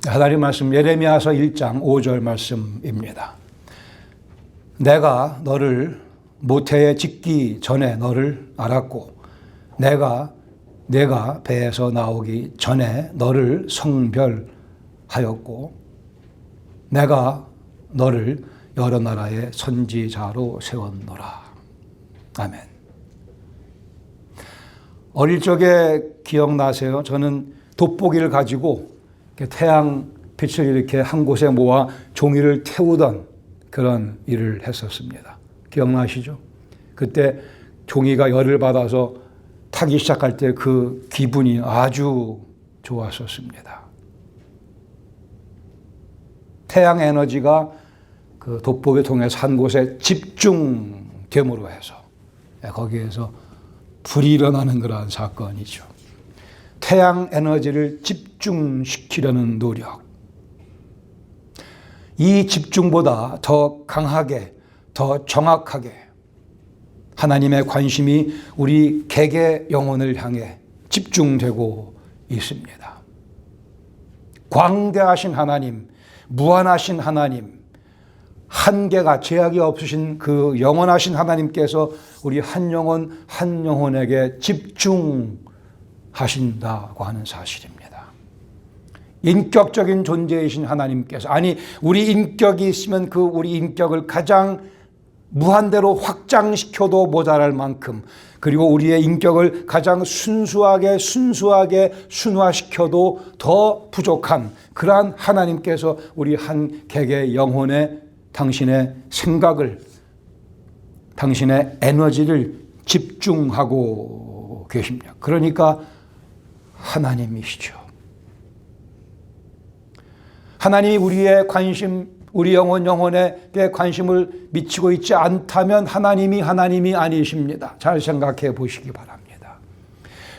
하나님 말씀 예레미야서 1장 5절 말씀입니다. 내가 너를 모태에 짓기 전에 너를 알았고 내가 배에서 나오기 전에 너를 성별하였고 내가 너를 여러 나라의 선지자로 세웠노라. 아멘. 어릴 적에 기억나세요? 저는 돋보기를 가지고 태양 빛을 이렇게 한 곳에 모아 종이를 태우던 그런 일을 했었습니다. 기억나시죠? 그때 종이가 열을 받아서 타기 시작할 때 그 기분이 아주 좋았었습니다. 태양 에너지가 그 돋보기 통해서 한 곳에 집중됨으로 해서 거기에서 불이 일어나는 그러한 사건이죠. 태양 에너지를 집중시키려는 노력. 이 집중보다 더 강하게, 더 정확하게 하나님의 관심이 우리 개개 영혼을 향해 집중되고 있습니다. 광대하신 하나님, 무한하신 하나님, 한계가 제약이 없으신 그 영원하신 하나님께서 우리 한 영혼 한 영혼에게 집중하신다고 하는 사실입니다. 인격적인 존재이신 하나님께서, 아니 우리 인격이 있으면 그 우리 인격을 가장 무한대로 확장시켜도 모자랄 만큼, 그리고 우리의 인격을 가장 순수하게 순화시켜도 더 부족한 그러한 하나님께서 우리 한 개개 영혼에 당신의 생각을, 당신의 에너지를 집중하고 계십니다. 그러니까 하나님이시죠. 하나님이 우리의 관심, 우리 영혼에게 관심을 미치고 있지 않다면 하나님이 아니십니다. 잘 생각해 보시기 바랍니다.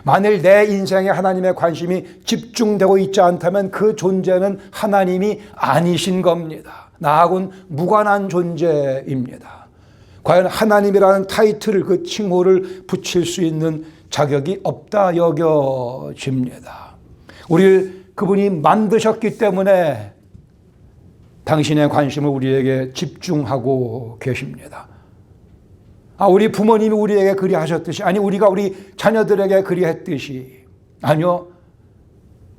만일 내 인생에 하나님의 관심이 집중되고 있지 않다면 그 존재는 하나님이 아니신 겁니다. 나하고는 무관한 존재입니다. 과연 하나님이라는 타이틀을, 그 칭호를 붙일 수 있는 자격이 없다 여겨집니다. 우리를 그분이 만드셨기 때문에 당신의 관심을 우리에게 집중하고 계십니다. 우리 부모님이 우리에게 그리하셨듯이, 아니 우리가 우리 자녀들에게 그리했듯이, 아니요,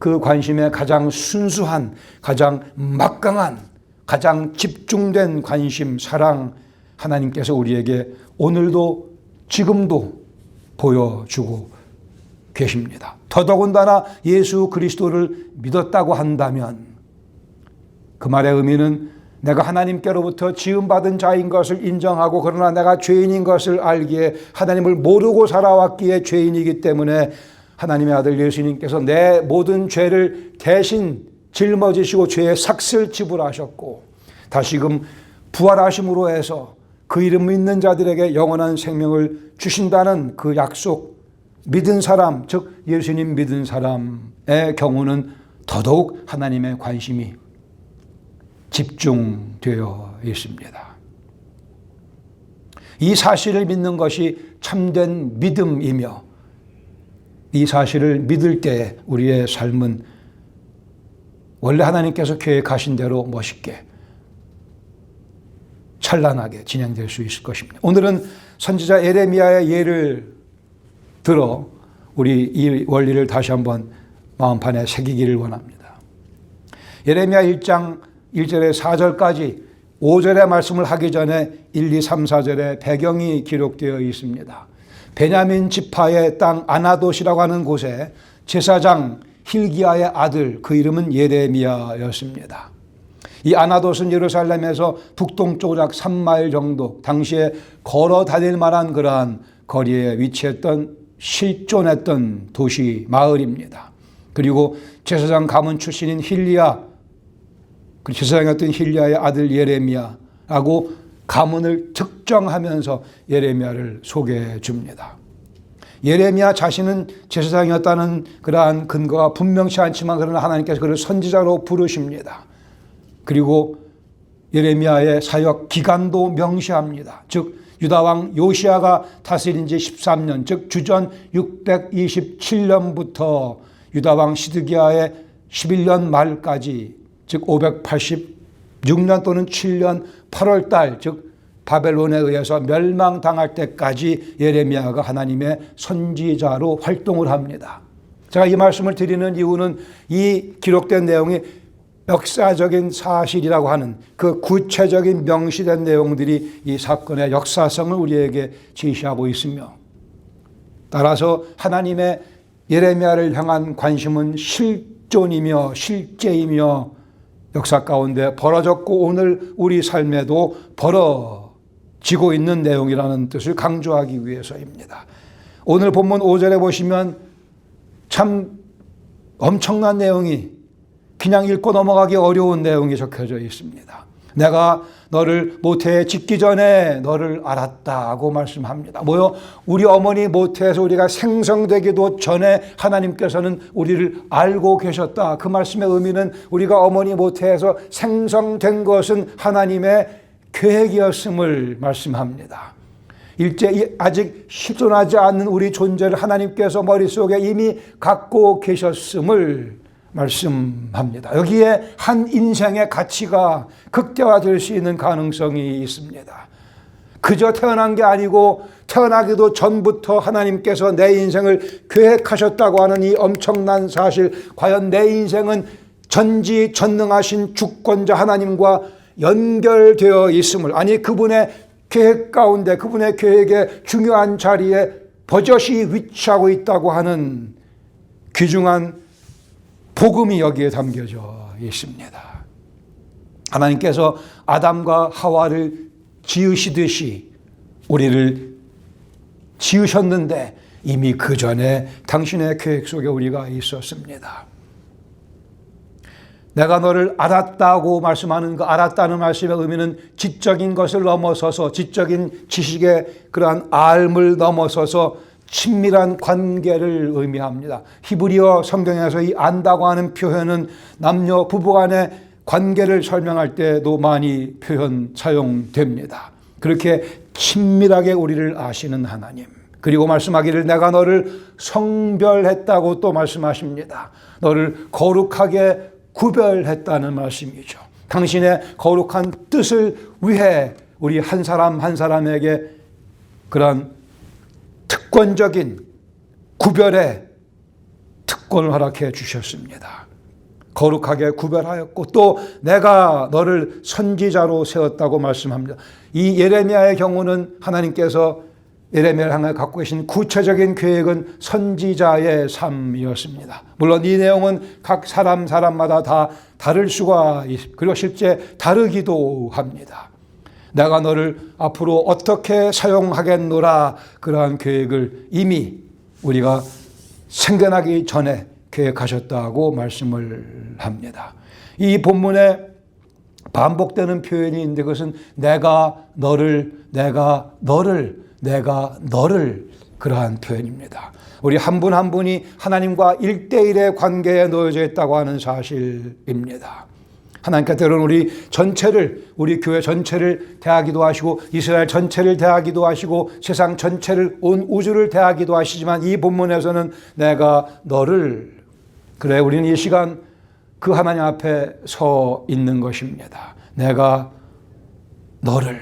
그 관심의 가장 순수한, 가장 막강한, 가장 집중된 관심, 사랑, 하나님께서 우리에게 오늘도 지금도 보여주고 계십니다. 더더군다나 예수 그리스도를 믿었다고 한다면 그 말의 의미는 내가 하나님께로부터 지음받은 자인 것을 인정하고, 그러나 내가 죄인인 것을 알기에, 하나님을 모르고 살아왔기에 죄인이기 때문에 하나님의 아들 예수님께서 내 모든 죄를 대신 짊어지시고 죄의 삭슬 지불하셨고 다시금 부활하심으로 해서 그 이름 믿는 자들에게 영원한 생명을 주신다는 그 약속, 믿은 사람, 즉 예수님 믿은 사람의 경우는 더더욱 하나님의 관심이 집중되어 있습니다. 이 사실을 믿는 것이 참된 믿음이며, 이 사실을 믿을 때 우리의 삶은 원래 하나님께서 계획하신 대로 멋있게 찬란하게 진행될 수 있을 것입니다. 오늘은 선지자 예레미야의 예를 들어 우리 이 원리를 다시 한번 마음판에 새기기를 원합니다. 예레미야 1장 1절에 4절까지 5절의 말씀을 하기 전에 1, 2, 3, 4절의 배경이 기록되어 있습니다. 베냐민 지파의 땅 아나돗이라고 하는 곳에 제사장 hil기야의 아들, 그 이름은 예레미야였습니다. 이 아나돗은 예루살렘에서 북동쪽으로 약 3마일 정도, 당시에 걸어 다닐 만한 그러한 거리에 위치했던 실존했던 도시 마을입니다. 그리고 제사장 가문 출신인 hil리야, 그 제사장이었던 hil리야의 아들 예레미야라고 가문을 특정하면서 예레미야를 소개해 줍니다. 예레미야 자신은 제사장이었다는 그러한 근거가 분명치 않지만, 그러나 하나님께서 그를 선지자로 부르십니다. 그리고 예레미야의 사역 기간도 명시합니다. 즉 유다왕 요시야가 다스린 지 13년, 즉 주전 627년부터 유다왕 시드기야의 11년 말까지, 즉 586년 또는 7년 8월 달, 즉 바벨론에 의해서 멸망당할 때까지 예레미야가 하나님의 선지자로 활동을 합니다. 제가 이 말씀을 드리는 이유는 이 기록된 내용이 역사적인 사실이라고 하는 그 구체적인 명시된 내용들이 이 사건의 역사성을 우리에게 제시하고 있으며, 따라서 하나님의 예레미야를 향한 관심은 실존이며 실제이며 역사 가운데 벌어졌고 오늘 우리 삶에도 벌어지고 있는 내용이라는 뜻을 강조하기 위해서입니다. 오늘 본문 5절에 보시면 참 엄청난 내용이, 그냥 읽고 넘어가기 어려운 내용이 적혀져 있습니다. 내가 너를 모태에 짓기 전에 너를 알았다고 말씀합니다. 뭐요? 우리 어머니 모태에서 우리가 생성되기도 전에 하나님께서는 우리를 알고 계셨다. 그 말씀의 의미는 우리가 어머니 모태에서 생성된 것은 하나님의 계획이었음을 말씀합니다. 일제 아직 실존하지 않는 우리 존재를 하나님께서 머릿속에 이미 갖고 계셨음을 말씀합니다. 여기에 한 인생의 가치가 극대화될 수 있는 가능성이 있습니다. 그저 태어난 게 아니고 태어나기도 전부터 하나님께서 내 인생을 계획하셨다고 하는 이 엄청난 사실, 과연 내 인생은 전지전능하신 주권자 하나님과 연결되어 있음을, 아니 그분의 계획 가운데, 그분의 계획의 중요한 자리에 버젓이 위치하고 있다고 하는 귀중한 복음이 여기에 담겨져 있습니다. 하나님께서 아담과 하와를 지으시듯이 우리를 지으셨는데 이미 그 전에 당신의 계획 속에 우리가 있었습니다. 내가 너를 알았다고 말씀하는 그 알았다는 말씀의 의미는 지적인 것을 넘어서서, 지적인 지식의 그러한 알을 넘어서서 친밀한 관계를 의미합니다. 히브리어 성경에서 이 안다고 하는 표현은 남녀 부부 간의 관계를 설명할 때도 많이 사용됩니다. 그렇게 친밀하게 우리를 아시는 하나님, 그리고 말씀하기를 내가 너를 성별했다고 또 말씀하십니다. 너를 거룩하게 구별했다는 말씀이죠. 당신의 거룩한 뜻을 위해 우리 한 사람 한 사람에게 그러한 특권적인 구별의 특권을 허락해 주셨습니다. 거룩하게 구별하였고 또 내가 너를 선지자로 세웠다고 말씀합니다. 이 예레미야의 경우는 하나님께서 예레미야를 향해 갖고 계신 구체적인 계획은 선지자의 삶이었습니다. 물론 이 내용은 각 사람마다 다 다를 수가 있고, 그리고 실제 다르기도 합니다. 내가 너를 앞으로 어떻게 사용하겠노라, 그러한 계획을 이미 우리가 생겨나기 전에 계획하셨다고 말씀을 합니다. 이 본문에 반복되는 표현이 있는데 그것은 내가 너를 그러한 표현입니다. 우리 한 분 한 분이 하나님과 1대1의 관계에 놓여져 있다고 하는 사실입니다. 하나님께서 때로는 우리 전체를, 우리 교회 전체를 대하기도 하시고 이스라엘 전체를 대하기도 하시고 세상 전체를, 온 우주를 대하기도 하시지만 이 본문에서는 내가 너를, 그래 우리는 이 시간 그 하나님 앞에 서 있는 것입니다. 내가 너를.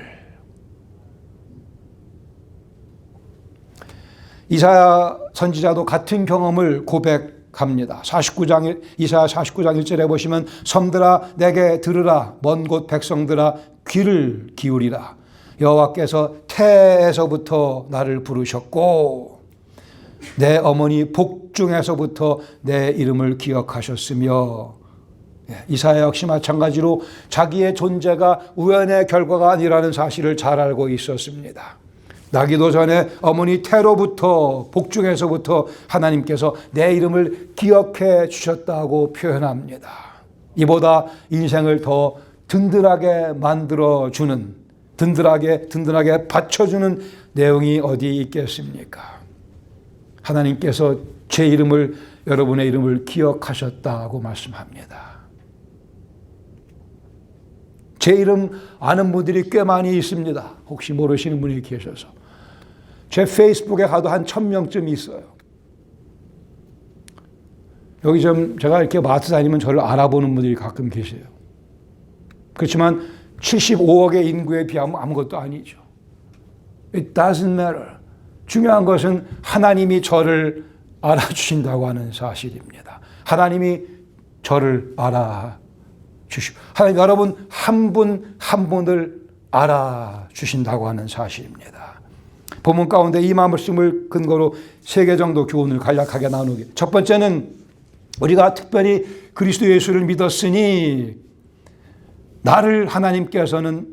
이사야 선지자도 같은 경험을 고백합니다. 이사야 49장 1절에 보시면 섬들아 내게 들으라, 먼 곳 백성들아 귀를 기울이라. 여호와께서 태에서부터 나를 부르셨고 내 어머니 복중에서부터 내 이름을 기억하셨으며, 이사야 역시 마찬가지로 자기의 존재가 우연의 결과가 아니라는 사실을 잘 알고 있었습니다. 나기도 전에 어머니 태로부터, 복중에서부터 하나님께서 내 이름을 기억해 주셨다고 표현합니다. 이보다 인생을 더 든든하게 만들어주는, 든든하게 받쳐주는 내용이 어디 있겠습니까? 하나님께서 제 이름을, 여러분의 이름을 기억하셨다고 말씀합니다. 제 이름 아는 분들이 꽤 많이 있습니다. 혹시 모르시는 분이 계셔서. 제 페이스북에 가도 한 1000명쯤 있어요. 여기 좀 제가 이렇게 마트 다니면 저를 알아보는 분들이 가끔 계세요. 그렇지만 75억의 인구에 비하면 아무것도 아니죠. It doesn't matter. 중요한 것은 하나님이 저를 알아주신다고 하는 사실입니다. 하나님이 저를 알아주시고, 하나님 여러분 한 분 한 분을 알아주신다고 하는 사실입니다. 본문 가운데 이 말씀을 근거로 3개 정도 교훈을 간략하게 나누기. 첫 번째는 우리가 특별히 그리스도 예수를 믿었으니 나를 하나님께서는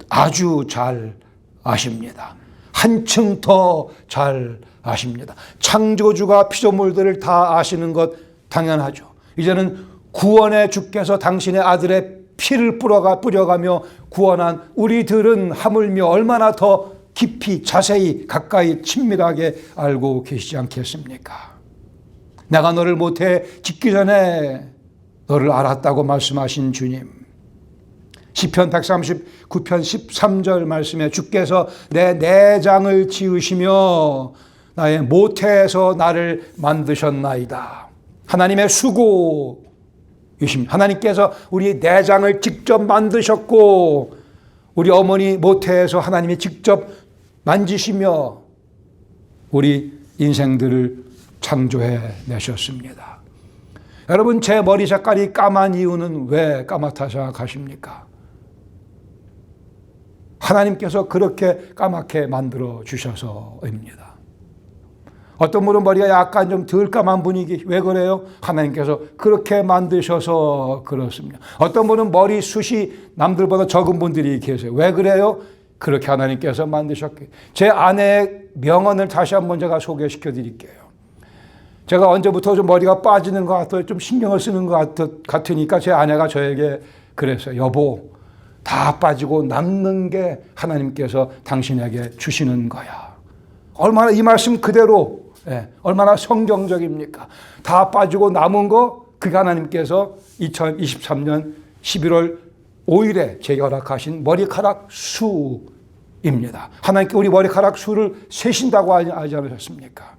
아주 잘 아십니다. 한층 더 잘 아십니다. 창조주가 피조물들을 다 아시는 것 당연하죠. 이제는 구원의 주께서 당신의 아들의 피를 뿌려가며 구원한 우리들은 하물며 얼마나 더 깊이 자세히 가까이 친밀하게 알고 계시지 않겠습니까? 내가 너를 모태 짓기 전에 너를 알았다고 말씀하신 주님. 시편 139편 13절 말씀에 주께서 내 내장을 지으시며 나의 모태에서 나를 만드셨나이다. 하나님의 수고이십니다. 하나님께서 우리 내장을 직접 만드셨고 우리 어머니 모태에서 하나님이 직접 만지시며 우리 인생들을 창조해 내셨습니다. 여러분, 제 머리 색깔이 까만 이유는 왜 까맣다 생각하십니까? 하나님께서 그렇게 까맣게 만들어 주셔서입니다. 어떤 분은 머리가 약간 좀 덜 까만 분이 왜 그래요? 하나님께서 그렇게 만드셔서 그렇습니다. 어떤 분은 머리숱이 남들보다 적은 분들이 계세요. 왜 그래요? 그렇게 하나님께서 만드셨기에. 제 아내의 명언을 다시 한번 제가 소개시켜 드릴게요. 제가 언제부터 좀 머리가 빠지는 것 같아요. 좀 신경을 쓰는 것 같으니까 제 아내가 저에게 그랬어요. 여보, 다 빠지고 남는 게 하나님께서 당신에게 주시는 거야. 얼마나 이 말씀 그대로, 얼마나 성경적입니까? 다 빠지고 남은 거, 그게 하나님께서 2023년 11월 5일에 제게 허락하신 머리카락 수입니다. 하나님께 우리 머리카락 수를 세신다고 하지 않으셨습니까?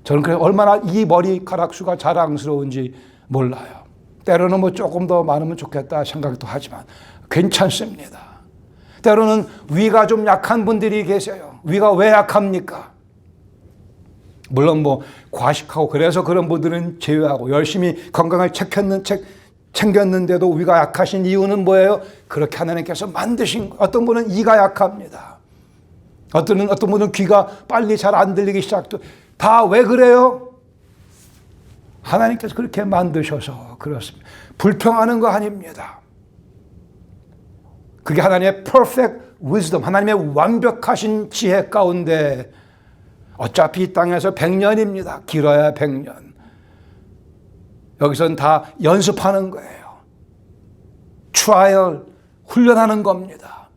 저는 그래서 얼마나 이 머리카락 수가 자랑스러운지 몰라요. 때로는 뭐 조금 더 많으면 좋겠다 생각도 하지만 괜찮습니다. 때로는 위가 좀 약한 분들이 계세요. 위가 왜 약합니까? 물론 뭐 과식하고 그래서 그런 분들은 제외하고 열심히 건강을 챙겼는데도 위가 약하신 이유는 뭐예요? 그렇게 하나님께서 만드신 거예요. 어떤 분은 이가 약합니다. 어떤 분은 귀가 빨리 잘 안 들리기 시작도. 다 왜 그래요? 하나님께서 그렇게 만드셔서 그렇습니다. 불평하는 거 아닙니다. 그게 하나님의 perfect wisdom, 하나님의 완벽하신 지혜 가운데 어차피 이 땅에서 100년입니다. 길어야 100년. 여기서는 다 연습하는 거예요. 트라이얼, 훈련하는 겁니다.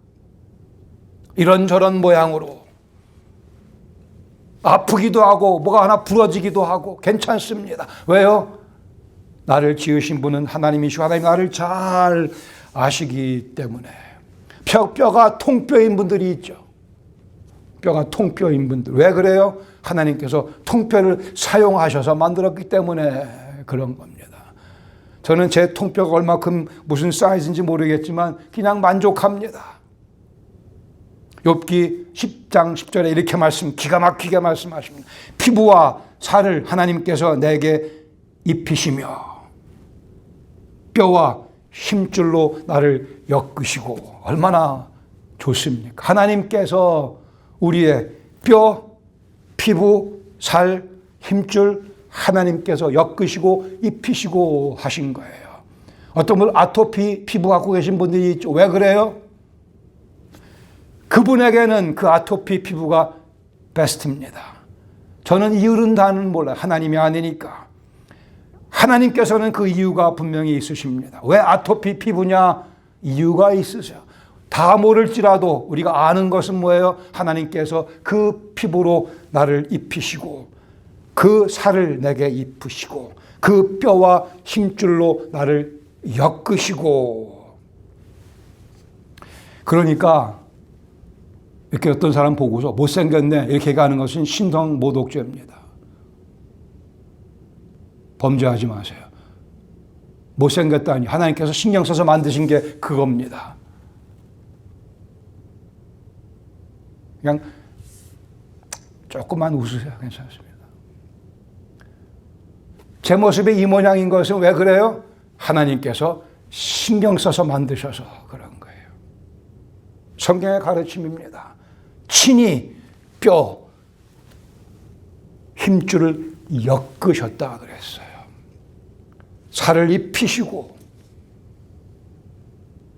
이런저런 모양으로. 아프기도 하고 뭐가 하나 부러지기도 하고 괜찮습니다. 왜요? 나를 지으신 분은 하나님이시고 하나님 나를 잘 아시기 때문에. 뼈가 통뼈인 분들이 있죠. 뼈가 통뼈인 분들. 왜 그래요? 하나님께서 통뼈를 사용하셔서 만들었기 때문에 그런 겁니다. 저는 제 통뼈가 얼마큼 무슨 사이즈인지 모르겠지만 그냥 만족합니다. 욥기 10장 10절에 이렇게 기가 막히게 말씀하십니다. 피부와 살을 하나님께서 내게 입히시며 뼈와 힘줄로 나를 엮으시고. 얼마나 좋습니까? 하나님께서 우리의 뼈, 피부, 살, 힘줄 하나님께서 엮으시고 입히시고 하신 거예요. 어떤 분 아토피 피부 갖고 계신 분들이 있죠. 왜 그래요? 그분에게는 그 아토피 피부가 베스트입니다. 저는 이유는 다는 몰라요. 하나님이 아니니까. 하나님께서는 그 이유가 분명히 있으십니다. 왜 아토피 피부냐? 이유가 있으세요. 다 모를지라도 우리가 아는 것은 뭐예요? 하나님께서 그 피부로 나를 입히시고 그 살을 내게 입히시고 그 뼈와 힘줄로 나를 엮으시고. 그러니까 이렇게 어떤 사람 보고서 못생겼네 이렇게 가는 것은 신성모독죄입니다. 범죄하지 마세요. 못생겼다니 하나님께서 신경 써서 만드신 게 그겁니다. 그냥 조금만 웃으세요. 괜찮습니다. 제 모습이 이 모양인 것은 왜 그래요? 하나님께서 신경 써서 만드셔서 그런 거예요. 성경의 가르침입니다. 친히 뼈, 힘줄을 엮으셨다 그랬어요. 살을 입히시고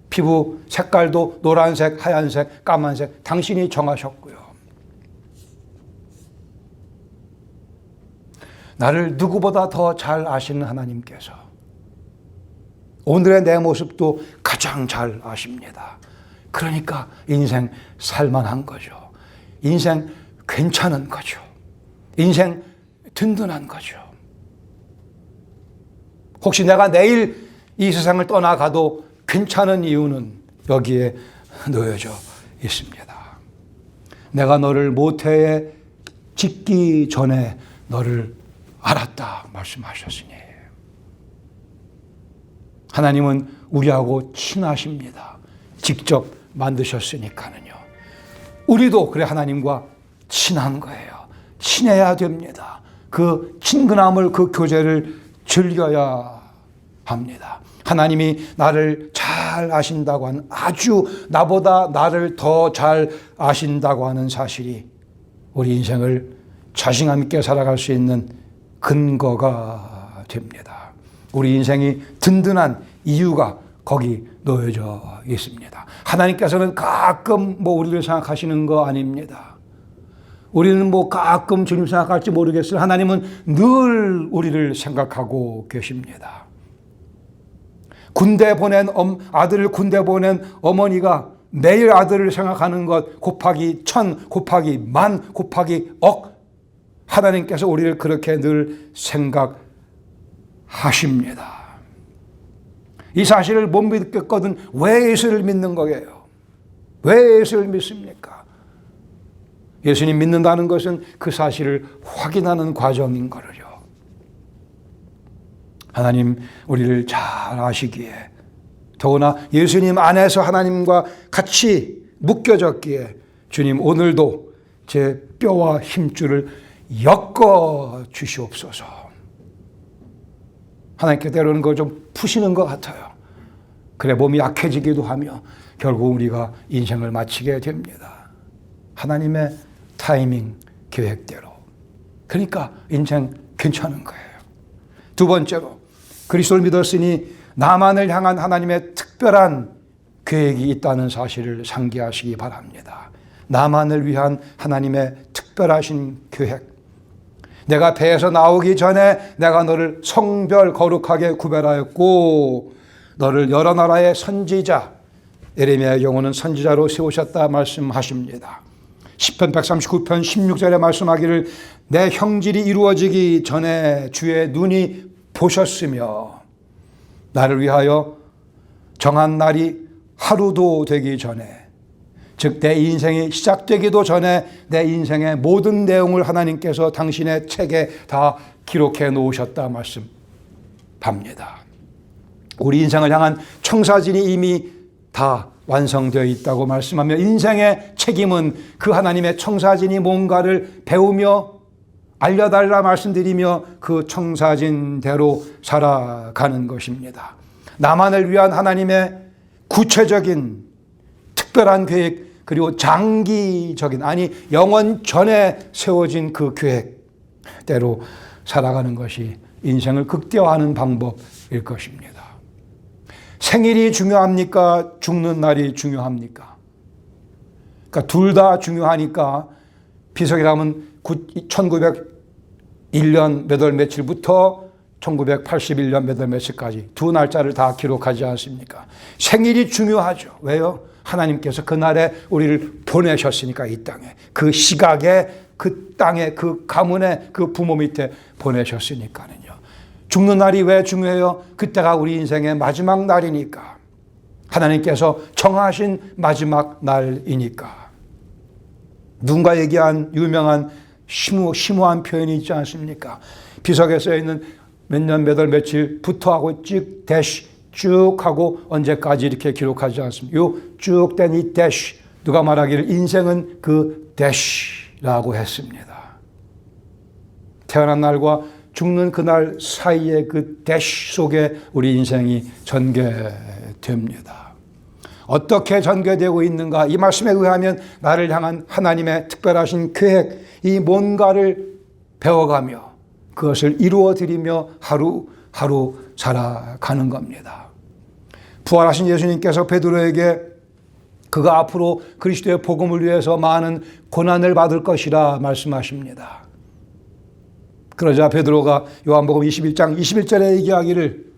피부 색깔도 노란색, 하얀색, 까만색 당신이 정하셨고요. 나를 누구보다 더 잘 아시는 하나님께서 오늘의 내 모습도 가장 잘 아십니다. 그러니까 인생 살만한 거죠. 인생 괜찮은 거죠. 인생 든든한 거죠. 혹시 내가 내일 이 세상을 떠나가도 괜찮은 이유는 여기에 놓여져 있습니다. 내가 너를 모태에 짓기 전에 너를 알았다 말씀하셨으니 하나님은 우리하고 친하십니다. 직접 만드셨으니까는요. 우리도 그래 하나님과 친한 거예요. 친해야 됩니다. 그 친근함을, 그 교제를 즐겨야 합니다. 하나님이 나를 잘 아신다고 하는, 아주 나보다 나를 더 잘 아신다고 하는 사실이 우리 인생을 자신감 있게 살아갈 수 있는 근거가 됩니다. 우리 인생이 든든한 이유가 거기 놓여져 있습니다. 하나님께서는 가끔 우리를 생각하시는 거 아닙니다. 우리는 가끔 주님 생각할지 모르겠어요. 하나님은 늘 우리를 생각하고 계십니다. 아들을 군대 보낸 어머니가 매일 아들을 생각하는 것 곱하기 1000, 곱하기 10,000, 곱하기 억, 하나님께서 우리를 그렇게 늘 생각하십니다. 이 사실을 못 믿겠거든 왜 예수를 믿는 거예요? 왜 예수를 믿습니까? 예수님 믿는다는 것은 그 사실을 확인하는 과정인 거를요. 하나님 우리를 잘 아시기에, 더구나 예수님 안에서 하나님과 같이 묶여졌기에 주님 오늘도 제 뼈와 힘줄을 엮어 주시옵소서. 하나님께 때로는 그거 좀 푸시는 것 같아요. 그래 몸이 약해지기도 하며 결국 우리가 인생을 마치게 됩니다. 하나님의 타이밍 계획대로. 그러니까 인생 괜찮은 거예요. 두 번째로 그리스도를 믿었으니 나만을 향한 하나님의 특별한 계획이 있다는 사실을 상기하시기 바랍니다. 나만을 위한 하나님의 특별하신 계획. 내가 배에서 나오기 전에 내가 너를 성별 거룩하게 구별하였고 너를 여러 나라의 선지자, 예레미야의 경우는 선지자로 세우셨다 말씀하십니다. 시편 139편 16절에 말씀하기를 내 형질이 이루어지기 전에 주의 눈이 보셨으며 나를 위하여 정한 날이 하루도 되기 전에, 즉 내 인생이 시작되기도 전에 내 인생의 모든 내용을 하나님께서 당신의 책에 다 기록해 놓으셨다 말씀합니다. 우리 인생을 향한 청사진이 이미 다 완성되어 있다고 말씀하며 인생의 책임은 그 하나님의 청사진이 뭔가를 배우며 알려달라 말씀드리며 그 청사진대로 살아가는 것입니다. 나만을 위한 하나님의 구체적인 특별한 계획, 그리고 장기적인, 영원 전에 세워진 그 계획대로 살아가는 것이 인생을 극대화하는 방법일 것입니다. 생일이 중요합니까? 죽는 날이 중요합니까? 그러니까 둘 다 중요하니까 비석이라면 1901년 몇 월 며칠부터 1981년 몇 월 며칠까지 두 날짜를 다 기록하지 않습니까? 생일이 중요하죠. 왜요? 하나님께서 그날에 우리를 보내셨으니까 이 땅에, 그 시각에, 그 땅에, 그 가문에, 그 부모 밑에 보내셨으니까는요. 죽는 날이 왜 중요해요? 그때가 우리 인생의 마지막 날이니까. 하나님께서 정하신 마지막 날이니까. 누군가 얘기한 유명한 심오한 표현이 있지 않습니까? 비석에 써 있는 몇 년, 몇 월, 며칠부터 하고 쭉 대쉬 쭉 하고 언제까지 이렇게 기록하지 않습니다. 요 쭉 된 이 대쉬, 누가 말하기를 인생은 그 대쉬라고 했습니다. 태어난 날과 죽는 그날 사이의 그 대쉬 속에 우리 인생이 전개됩니다. 어떻게 전개되고 있는가? 이 말씀에 의하면 나를 향한 하나님의 특별하신 계획, 이 뭔가를 배워가며 그것을 이루어드리며 하루하루 살아가는 겁니다. 부활하신 예수님께서 베드로에게 그가 앞으로 그리스도의 복음을 위해서 많은 고난을 받을 것이라 말씀하십니다. 그러자 베드로가 요한복음 21장 21절에 얘기하기를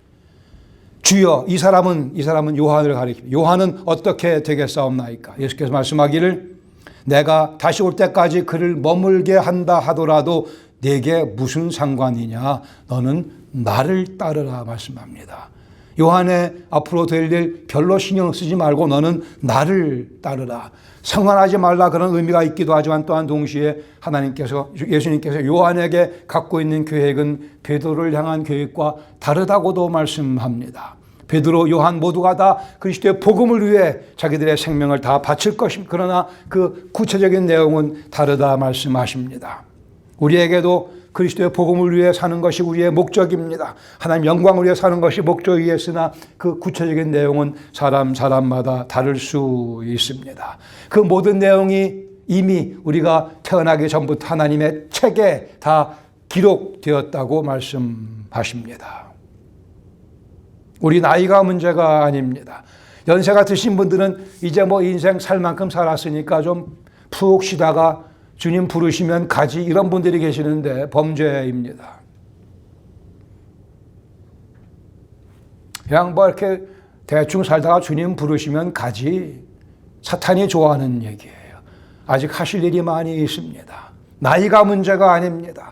주여 이 사람은 요한을 가리킵니다. 요한은 어떻게 되겠사옵나이까? 예수께서 말씀하기를 내가 다시 올 때까지 그를 머물게 한다 하더라도 내게 무슨 상관이냐? 너는 나를 따르라 말씀합니다. 요한의 앞으로 될 일 별로 신경 쓰지 말고 너는 나를 따르라. 상관하지 말라 그런 의미가 있기도 하지만 또한 동시에 예수님께서 요한에게 갖고 있는 계획은 베드로를 향한 계획과 다르다고도 말씀합니다. 베드로, 요한 모두가 다 그리스도의 복음을 위해 자기들의 생명을 다 바칠 것입니다. 그러나 그 구체적인 내용은 다르다 말씀하십니다. 우리에게도 그리스도의 복음을 위해 사는 것이 우리의 목적입니다. 하나님 영광을 위해 사는 것이 목적이었으나 그 구체적인 내용은 사람마다 다를 수 있습니다. 그 모든 내용이 이미 우리가 태어나기 전부터 하나님의 책에 다 기록되었다고 말씀하십니다. 우리 나이가 문제가 아닙니다. 연세가 드신 분들은 이제 뭐 인생 살 만큼 살았으니까 좀 푹 쉬다가 주님 부르시면 가지, 이런 분들이 계시는데 범죄입니다. 그냥 뭐 이렇게 대충 살다가 주님 부르시면 가지, 사탄이 좋아하는 얘기예요. 아직 하실 일이 많이 있습니다. 나이가 문제가 아닙니다.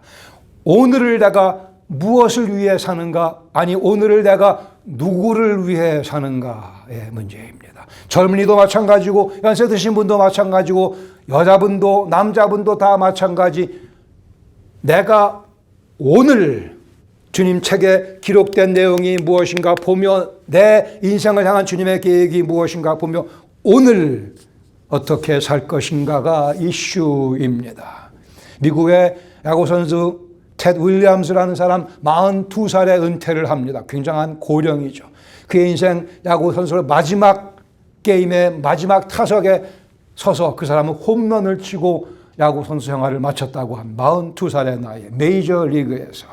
오늘을 내가 무엇을 위해 사는가, 아니 오늘을 내가 누구를 위해 사는가의 문제입니다. 젊은이도 마찬가지고 연세 드신 분도 마찬가지고 여자분도 남자분도 다 마찬가지. 내가 오늘 주님 책에 기록된 내용이 무엇인가 보며 내 인생을 향한 주님의 계획이 무엇인가 보며 오늘 어떻게 살 것인가가 이슈입니다. 미국의 야구선수 텟 윌리엄스라는 사람 42살에 은퇴를 합니다. 굉장한 고령이죠. 그의 인생 야구선수를 마지막 게임의 마지막 타석에 서서 그 사람은 홈런을 치고 야구선수 생활을 마쳤다고 합니다. 42살의 나이에 메이저리그에서.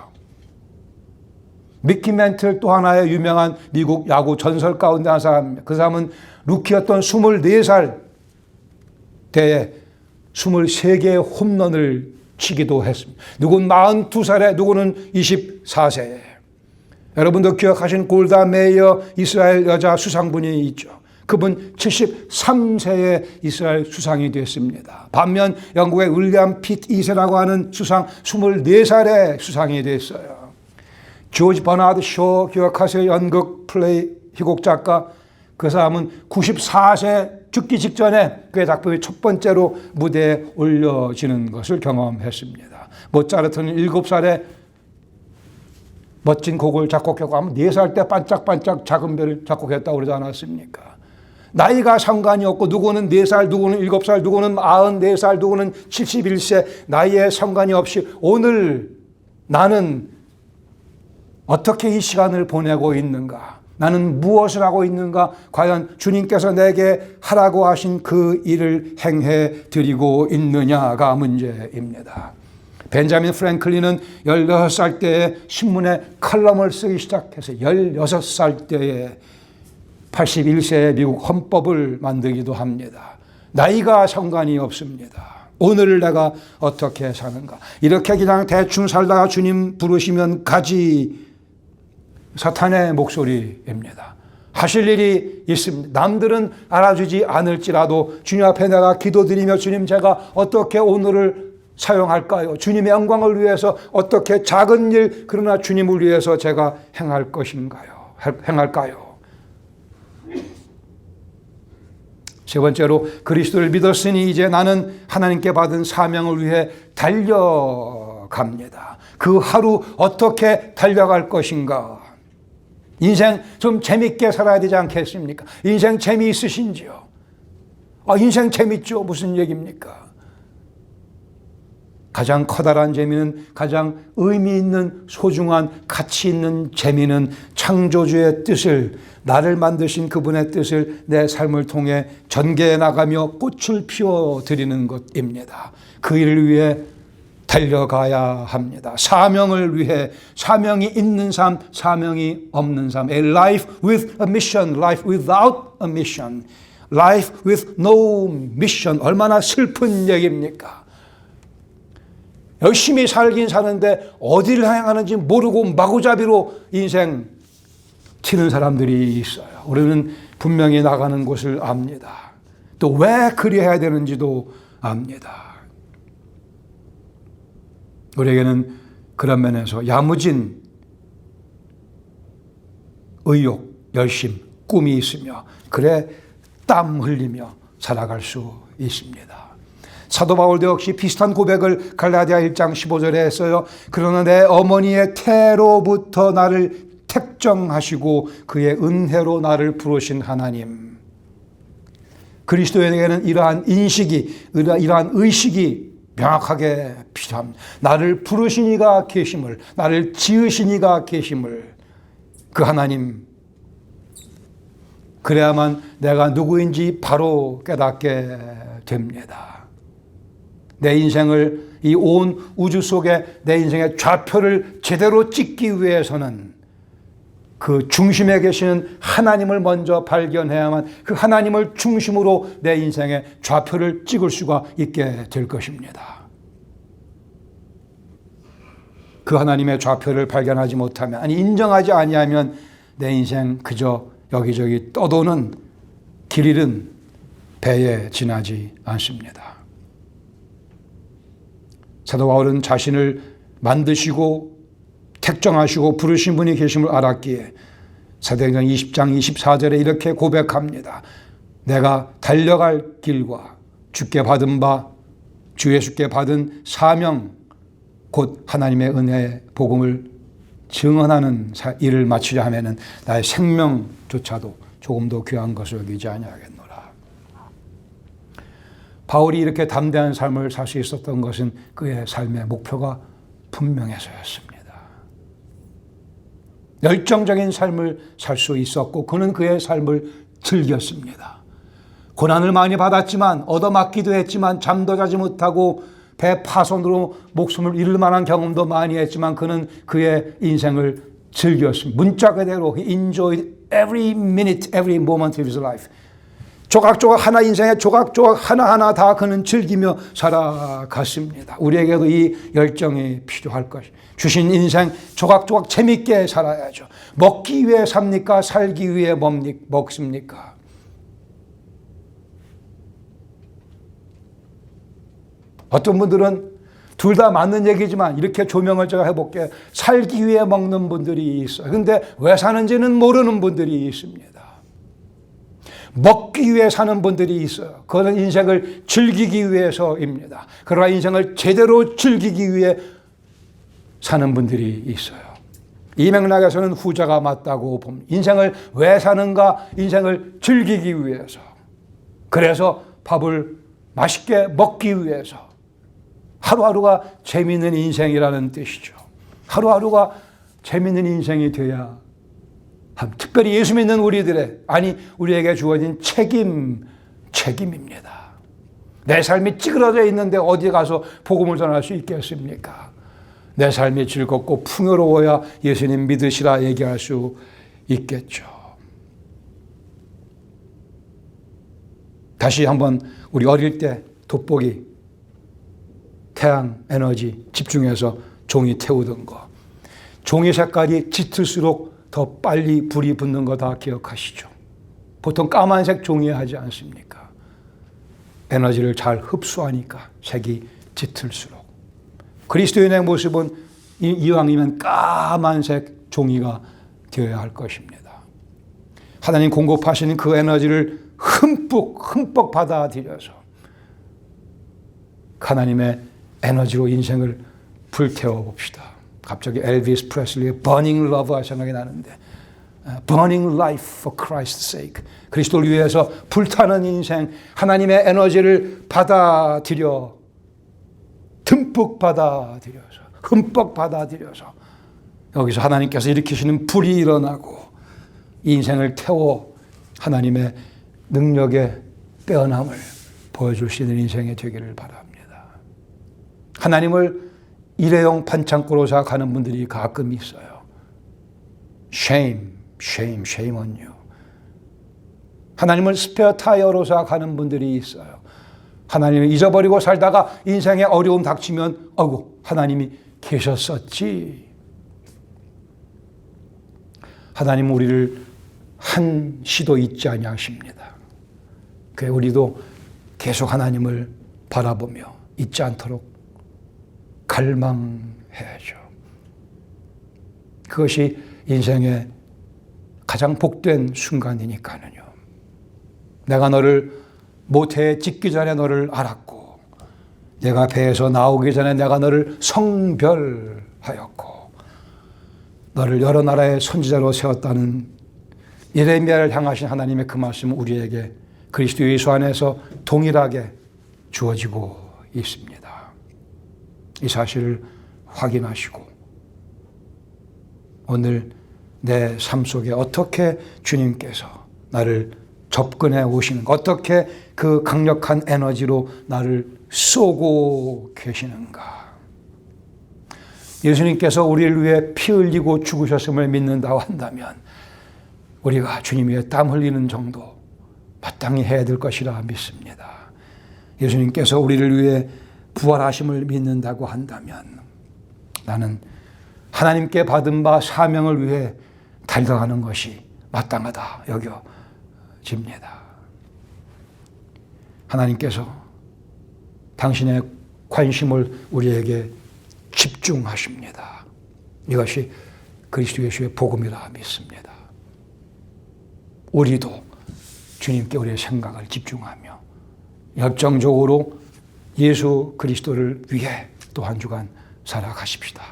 미키 맨틀 또 하나의 유명한 미국 야구 전설 가운데 한 사람입니다. 그 사람은 루키였던 24살 때에 23개의 홈런을 치기도 했습니다. 누구는 42살에 누구는 24세에. 여러분도 기억하신 골다 메이어 이스라엘 여자 수상분이 있죠. 그분 73세에 이스라엘 수상이 됐습니다. 반면 영국의 윌리엄 핏 2세라고 하는 수상 24살에 수상이 됐어요. 조지 버나드 쇼 기억하세요? 연극 플레이 희곡 작가. 그 사람은 94세 죽기 직전에 그의 작품이 첫 번째로 무대에 올려지는 것을 경험했습니다. 모차르트는 7살에 멋진 곡을 작곡했고 4살 때 반짝반짝 작은 별을 작곡했다고 그러지 않았습니까? 나이가 상관이 없고 누구는 4살, 누구는 7살, 누구는 94살, 누구는 71세 나이에 상관이 없이 오늘 나는 어떻게 이 시간을 보내고 있는가? 나는 무엇을 하고 있는가? 과연 주님께서 내게 하라고 하신 그 일을 행해 드리고 있느냐가 문제입니다. 벤자민 프랭클린은 16살 때에 신문에 칼럼을 쓰기 시작해서 16살 때에 81세의 미국 헌법을 만들기도 합니다. 나이가 상관이 없습니다. 오늘을 내가 어떻게 사는가? 이렇게 그냥 대충 살다가 주님 부르시면 가지. 사탄의 목소리입니다. 하실 일이 있습니다. 남들은 알아주지 않을지라도 주님 앞에 내가 기도드리며 주님 제가 어떻게 오늘을 사용할까요? 주님의 영광을 위해서 어떻게 작은 일 그러나 주님을 위해서 제가 행할 것인가요? 행할까요? 세 번째로 그리스도를 믿었으니 이제 나는 하나님께 받은 사명을 위해 달려갑니다. 그 하루 어떻게 달려갈 것인가? 인생 좀 재밌게 살아야 되지 않겠습니까? 인생 재미있으신지요? 인생 재밌죠? 무슨 얘기입니까? 가장 커다란 재미는, 가장 의미 있는 소중한 가치 있는 재미는 창조주의 뜻을, 나를 만드신 그분의 뜻을 내 삶을 통해 전개해 나가며 꽃을 피워드리는 것입니다. 그 일을 위해 달려가야 합니다. 사명을 위해, 사명이 있는 삶, 사명이 없는 삶. A life with a mission, life without a mission, life with no mission. 얼마나 슬픈 얘기입니까? 열심히 살긴 사는데 어디를 향하는지 모르고 마구잡이로 인생 튀는 사람들이 있어요. 우리는 분명히 나가는 곳을 압니다. 또 왜 그리해야 되는지도 압니다. 우리에게는 그런 면에서 야무진 의욕, 열심, 꿈이 있으며 그래 땀 흘리며 살아갈 수 있습니다. 사도 바울도 역시 비슷한 고백을 갈라디아 1장 15절에 했어요. 그러나 내 어머니의 태로부터 나를 택정하시고 그의 은혜로 나를 부르신 하나님. 그리스도인에게는 이러한 인식이, 이러한 의식이 명확하게 필요합니다. 나를 부르신 이가 계심을, 나를 지으신 이가 계심을, 그 하나님, 그래야만 내가 누구인지 바로 깨닫게 됩니다. 내 인생을, 이 온 우주 속에 내 인생의 좌표를 제대로 찍기 위해서는 그 중심에 계시는 하나님을 먼저 발견해야만 그 하나님을 중심으로 내 인생의 좌표를 찍을 수가 있게 될 것입니다. 그 하나님의 좌표를 발견하지 못하면, 아니 인정하지 아니하면 내 인생 그저 여기저기 떠도는 길 잃은 배에 지나지 않습니다. 사도 바울은 자신을 만드시고 택정하시고 부르신 분이 계심을 알았기에 사도행전 20장 24절에 이렇게 고백합니다. 내가 달려갈 길과 주께 받은 바, 주 예수께 받은 사명, 곧 하나님의 은혜의 복음을 증언하는 일을 마치려 하면은 나의 생명조차도 조금도 귀한 것을 여기지 아니하겠노라. 바울이 이렇게 담대한 삶을 살 수 있었던 것은 그의 삶의 목표가 분명해서였습니다. 열정적인 삶을 살 수 있었고 그는 그의 삶을 즐겼습니다. 고난을 많이 받았지만, 얻어맞기도 했지만, 잠도 자지 못하고 배 파손으로 목숨을 잃을 만한 경험도 많이 했지만 그는 그의 인생을 즐겼습니다. 문자 그대로 he enjoyed every minute, every moment of his life. 조각조각 하나, 인생의 조각조각 하나하나 다 그는 즐기며 살아갔습니다. 우리에게도 이 열정이 필요할 것이. 주신 인생 조각조각 재밌게 살아야죠. 먹기 위해 삽니까? 살기 위해 먹습니까? 어떤 분들은 둘 다 맞는 얘기지만 이렇게 조명을 제가 해볼게요. 살기 위해 먹는 분들이 있어요. 그런데 왜 사는지는 모르는 분들이 있습니다. 먹기 위해 사는 분들이 있어요. 그것은 인생을 즐기기 위해서입니다. 그러나 인생을 제대로 즐기기 위해 사는 분들이 있어요. 이 맥락에서는 후자가 맞다고 봅니다. 인생을 왜 사는가? 인생을 즐기기 위해서. 그래서 밥을 맛있게 먹기 위해서. 하루하루가 재미있는 인생이라는 뜻이죠. 하루하루가 재미있는 인생이 돼야 특별히 예수 믿는 우리들의, 아니 우리에게 주어진 책임입니다. 내 삶이 찌그러져 있는데 어디 가서 복음을 전할 수 있겠습니까? 내 삶이 즐겁고 풍요로워야 예수님 믿으시라 얘기할 수 있겠죠. 다시 한번 우리 어릴 때 돋보기, 태양 에너지 집중해서 종이 태우던 거. 종이 색깔이 짙을수록 더 빨리 불이 붙는 거 다 기억하시죠? 보통 까만색 종이 하지 않습니까? 에너지를 잘 흡수하니까 색이 짙을수록. 그리스도인의 모습은 이왕이면 까만색 종이가 되어야 할 것입니다. 하나님 공급하시는 그 에너지를 흠뻑 받아들여서 하나님의 에너지로 인생을 불태워 봅시다. 갑자기 엘비스 프레슬리의 Burning Love가 생각이 나는데 Burning Life for Christ's sake. 그리스도를 위해서 불타는 인생, 하나님의 에너지를 받아들여 듬뿍 받아들여서 흠뻑 받아들여서 여기서 하나님께서 일으키시는 불이 일어나고 인생을 태워 하나님의 능력의 빼어남을 보여줄 수 있는 인생이 되기를 바랍니다. 하나님을 일회용 반창고로 생각하는 분들이 가끔 있어요. Shame on you. 하나님을 스페어 타이어로 생각하는 분들이 있어요. 하나님을 잊어버리고 살다가 인생에 어려움 닥치면 아이고 하나님이 계셨었지. 하나님은 우리를 한 시도 잊지 아니하십니다. 그래 우리도 계속 하나님을 바라보며 잊지 않도록 갈망해야죠. 그것이 인생의 가장 복된 순간이니까는요. 내가 너를 모태에 짓기 전에 너를 알았고 내가 배에서 나오기 전에 내가 너를 성별하였고 너를 여러 나라의 선지자로 세웠다는 예레미야를 향하신 하나님의 그 말씀은 우리에게 그리스도 예수 안에서 동일하게 주어지고 있습니다. 이 사실을 확인하시고 오늘 내 삶 속에 어떻게 주님께서 나를 접근해 오시는가, 어떻게 그 강력한 에너지로 나를 쏘고 계시는가. 예수님께서 우리를 위해 피 흘리고 죽으셨음을 믿는다고 한다면 우리가 주님 위해 땀 흘리는 정도 마땅히 해야 될 것이라 믿습니다. 예수님께서 우리를 위해 부활하심을 믿는다고 한다면 나는 하나님께 받은 바 사명을 위해 달려가는 것이 마땅하다 여겨집니다. 하나님께서 당신의 관심을 우리에게 집중하십니다. 이것이 그리스도 예수의 복음이라 믿습니다. 우리도 주님께 우리의 생각을 집중하며 열정적으로 예수 그리스도를 위해 또 한 주간 살아가십시다.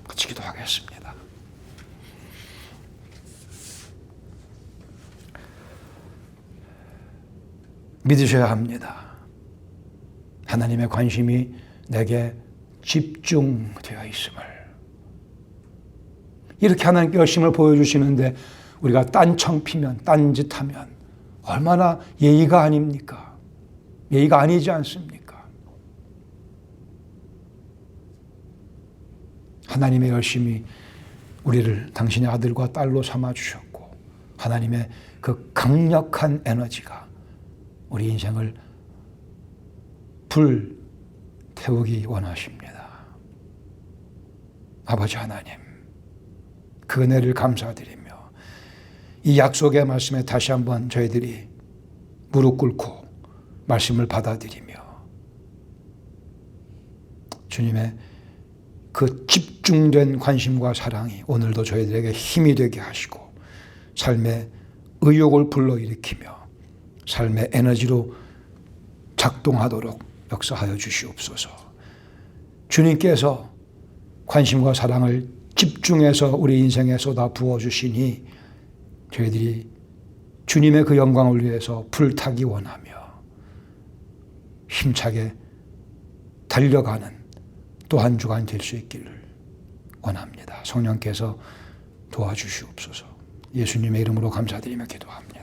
같이 기도하겠습니다. 믿으셔야 합니다. 하나님의 관심이 내게 집중되어 있음을. 이렇게 하나님께 열심을 보여주시는데 우리가 딴청 피면, 딴짓하면 얼마나 예의가 아닙니까? 예의가 아니지 않습니까? 하나님의 열심이 우리를 당신의 아들과 딸로 삼아주셨고 하나님의 그 강력한 에너지가 우리 인생을 불태우기 원하십니다. 아버지 하나님, 그 은혜를 감사드리며 이 약속의 말씀에 다시 한번 저희들이 무릎 꿇고 말씀을 받아들이며 주님의 그 집중된 관심과 사랑이 오늘도 저희들에게 힘이 되게 하시고 삶의 의욕을 불러일으키며 삶의 에너지로 작동하도록 역사하여 주시옵소서. 주님께서 관심과 사랑을 집중해서 우리 인생에 쏟아 부어주시니 저희들이 주님의 그 영광을 위해서 불타기 원하며 힘차게 달려가는 또 한 주간 될 수 있기를 원합니다. 성령께서 도와주시옵소서. 예수님의 이름으로 감사드리며 기도합니다.